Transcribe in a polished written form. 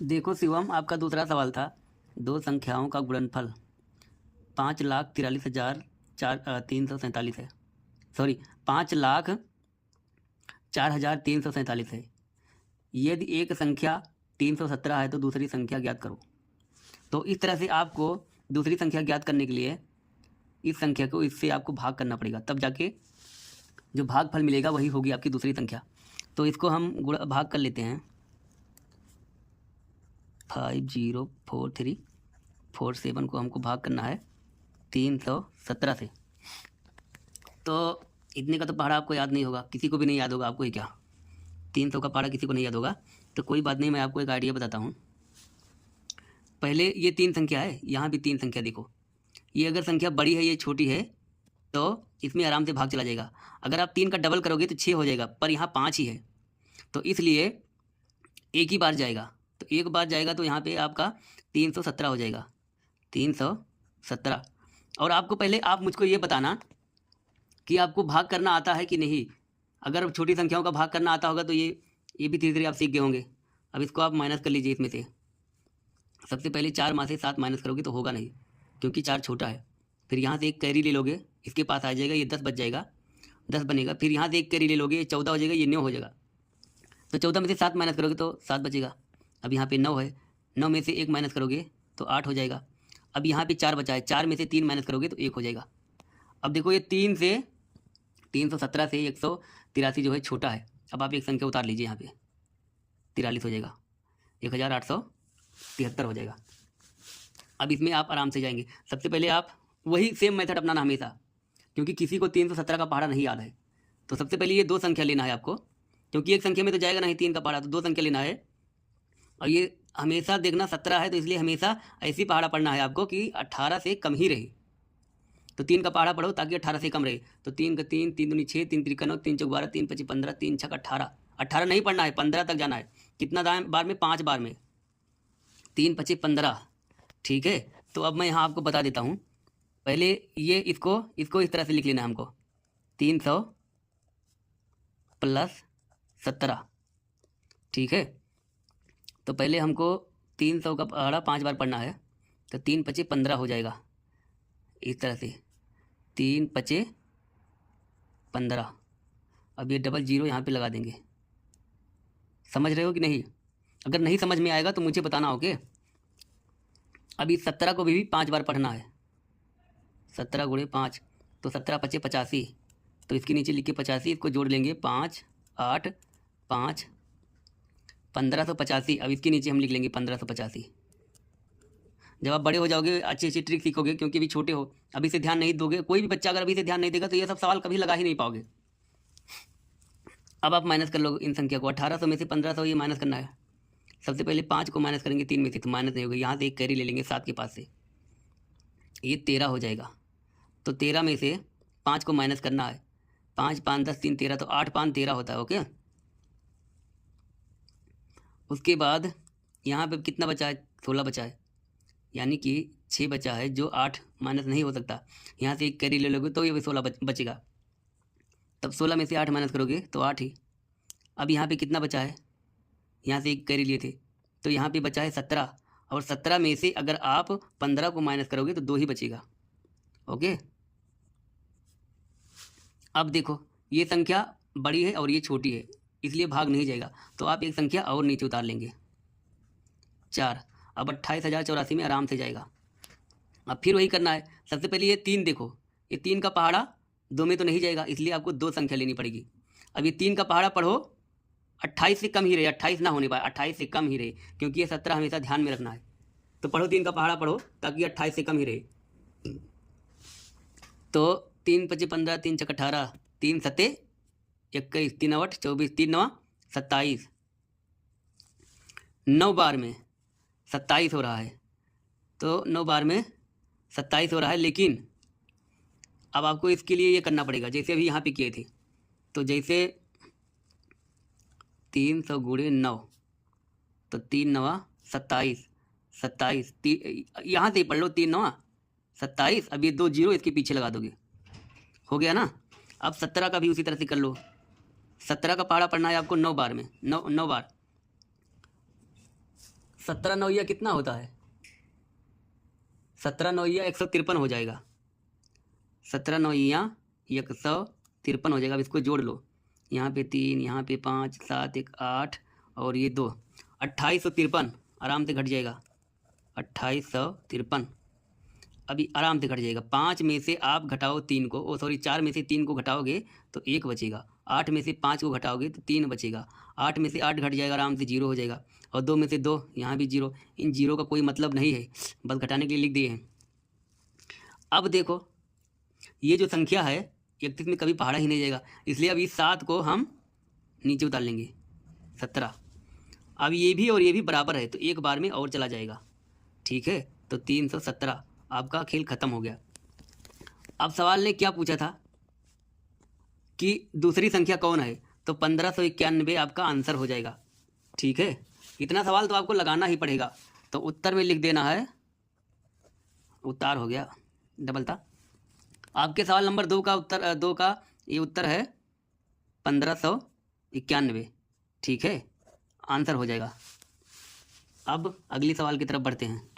देखो शिवम, आपका दूसरा सवाल था दो संख्याओं का गुणनफल 5,43,347 है। सॉरी, 5,04,347 है। यदि एक संख्या 317 है तो दूसरी संख्या ज्ञात करो। तो इस तरह से आपको दूसरी संख्या ज्ञात करने के लिए इस संख्या को इससे आपको भाग करना पड़ेगा, तब जाके जो भागफल मिलेगा वही होगी आपकी दूसरी संख्या। तो इसको हम भाग कर लेते हैं। 5,043,47 को हमको भाग करना है 317 से। तो इतने का तो पहाड़ा आपको याद नहीं होगा, किसी को भी नहीं याद होगा। आपको ही क्या 300 का पहाड़ा किसी को नहीं याद होगा, तो कोई बात नहीं, मैं आपको एक आइडिया बताता हूँ। पहले ये 3 संख्या है, यहाँ भी 3 संख्या देखो। ये अगर संख्या बड़ी है, ये छोटी है, तो इसमें आराम से भाग चला जाएगा। अगर आप 3 का डबल करोगे तो 6 हो जाएगा, पर यहाँ 5 ही है, तो इसलिए एक ही बार जाएगा। तो एक बार जाएगा तो यहाँ पे आपका 317 हो जाएगा, 317। और आपको पहले आप मुझको ये बताना कि आपको भाग करना आता है कि नहीं। अगर छोटी संख्याओं का भाग करना आता होगा तो ये भी धीरे धीरे आप सीख गए होंगे। अब इसको आप माइनस कर लीजिए। इसमें से सबसे पहले 4 में से 7 माइनस करोगे तो होगा नहीं, क्योंकि 4 छोटा है। फिर यहाँ से एक कैरी ले लोगे, इसके पास आ जाएगा, ये 10 बच जाएगा, 10 बनेगा। फिर यहाँ से एक कैरी ले लोगे, ये 14 हो जाएगा, ये 9 हो जाएगा। तो 14 में से 7 माइनस करोगे तो 7 बचेगा। अब यहाँ पे 9 है, 9 में से 1 माइनस करोगे तो 8 हो जाएगा। अब यहाँ पे 4 बचा है, 4 में से 3 माइनस करोगे तो 1 हो जाएगा। अब देखो ये 317 से 183 जो है छोटा है। अब आप एक संख्या उतार लीजिए, यहाँ पे 43 हो जाएगा, 1873 हो जाएगा। अब इसमें आप आराम से जाएंगे। सबसे पहले आप वही सेम मेथड अपनाना हमेशा, क्योंकि किसी को 317 का पहाड़ा नहीं याद है। तो सबसे पहले ये 2 संख्या लेना है आपको, क्योंकि एक संख्या में तो जाएगा नहीं 3 का पहाड़ा, तो 2 संख्या लेना है। और ये हमेशा देखना 17 है, तो इसलिए हमेशा ऐसी पहाड़ा पढ़ना है आपको कि 18 से कम ही रहे। तो 3 का पहाड़ा पढ़ो ताकि 18 से कम रहे। तो 3 का 3, 3 दूनी 6, 3 त्रिका 9, 3 चौक 12, 3 पच्चीस 15, 3 छक 18। 18 नहीं पढ़ना है, 15 तक जाना है। कितना बार में? 5 बार में, 3 पच्चीस 15। ठीक है, तो अब मैं यहाँ आपको बता देता हूँ। पहले ये इसको इस तरह से लिख लेना है हमको, 300 प्लस 17। ठीक है, तो पहले हमको 300 का पहाड़ा 5 बार पढ़ना है, तो 3 पच्चीस 15 हो जाएगा इस तरह से, 3 पच्चीस 15। अब ये डबल जीरो यहाँ पे लगा देंगे। समझ रहे हो कि नहीं? अगर नहीं समझ में आएगा तो मुझे बताना, ओके। अब इस 17 को भी 5 बार पढ़ना है, 17 गुणे 5, तो 17 पच्चीस 85। तो इसके नीचे लिख के 85, इसको जोड़ लेंगे 5 8 5 1585। अब इसके नीचे हम लिख लेंगे 1585। जब आप बड़े हो जाओगे अच्छी अच्छी ट्रिक सीखोगे, क्योंकि अभी छोटे हो, अभी से ध्यान नहीं दोगे। कोई भी बच्चा अगर अभी से ध्यान नहीं देगा तो ये सब सवाल कभी लगा ही नहीं पाओगे। अब आप माइनस कर लो इन संख्या को। 1800 में से 1500 ये माइनस करना है। सबसे पहले 5 को माइनस करेंगे 3 में से, तो माइनस नहीं होगा। यहाँ से एक कैरी ले लेंगे 7 के पास से, ये 13 हो जाएगा। तो 13 में से 5 को माइनस करना है, 5 5 10 3 13, तो 8 5 13 होता है, ओके। उसके बाद यहाँ पे कितना बचा है? 16 बचा है, यानी कि 6 बचा है, जो 8 माइनस नहीं हो सकता। यहाँ से एक कैरी ले लोगे तो ये भी 16 बचेगा। तब 16 में से 8 माइनस करोगे तो 8 ही। अब यहाँ पे कितना बचा है? यहाँ से एक कैरी लिए थे, तो यहाँ पे बचा है 17। और 17 में से अगर आप 15 को माइनस करोगे तो 2 ही बचेगा, ओके। अब देखो ये संख्या बड़ी है और ये छोटी है, इसलिए भाग नहीं जाएगा। तो आप एक संख्या और नीचे उतार लेंगे, 4। अब 28,084 में आराम से जाएगा। अब फिर वही करना है। सबसे पहले ये 3 देखो, ये 3 का पहाड़ा 2 में तो नहीं जाएगा, इसलिए आपको 2 संख्या लेनी पड़ेगी। अब ये 3 का पहाड़ा पढ़ो 28 से कम ही रहे, 28 ना होने पाए, 28 से कम ही रहे, क्योंकि ये 17 हमेशा ध्यान में रखना है। तो पढ़ो 3 का पहाड़ा पढ़ो ताकि 28 से कम ही रहे। तो 3 पच्चीस 15, 3 छक 18, 3 सत्ते 21, 3 8 24, 3 9 27। 9 बार में 27 हो रहा है, तो 9 बार में 27 हो रहा है। लेकिन अब आपको इसके लिए ये करना पड़ेगा, जैसे अभी यहाँ पे किए थे। तो जैसे 300 गुणे 9, तो 3 9 27, 27 यहाँ से ही पढ़ लो, 3 9 27। अब ये 2 जीरो इसके पीछे लगा दोगे, हो गया ना। अब 17 का भी उसी तरह से कर लो। 17 का पहाड़ा पढ़ना है आपको 9 बार में, 9 बार 17 9 कितना होता है? 17 9 153 हो जाएगा। 17 9 153 हो जाएगा। अब इसको जोड़ लो, यहाँ पे 3, यहाँ पे 5, 7 1 8 और ये 2, 2853 आराम से घट जाएगा। 2853 अभी आराम से घट जाएगा। 5 में से आप घटाओ 3 को, 4 में से 3 को घटाओगे तो 1 बचेगा। 8 में से 5 को घटाओगे तो 3 बचेगा। 8 में से 8 घट जाएगा, आराम से 0 हो जाएगा। और 2 में से 2, यहाँ भी 0। इन 0 का कोई मतलब नहीं है, बस घटाने के लिए लिख दिए हैं। अब देखो ये जो संख्या है 31 में कभी पहाड़ा ही नहीं जाएगा, इसलिए अब इस 7 को हम नीचे उतार लेंगे। 17। अब ये भी और ये भी बराबर है तो एक बार में और चला जाएगा। ठीक है, तो 317 आपका खेल ख़त्म हो गया। अब सवाल ने क्या पूछा था कि दूसरी संख्या कौन है, तो 1591 आपका आंसर हो जाएगा। ठीक है, इतना सवाल तो आपको लगाना ही पड़ेगा। तो उत्तर में लिख देना है, उत्तर हो गया डबल था। आपके सवाल नंबर 2 का उत्तर, 2 का ये उत्तर है 1591। ठीक है, आंसर हो जाएगा। अब अगली सवाल की तरफ बढ़ते हैं।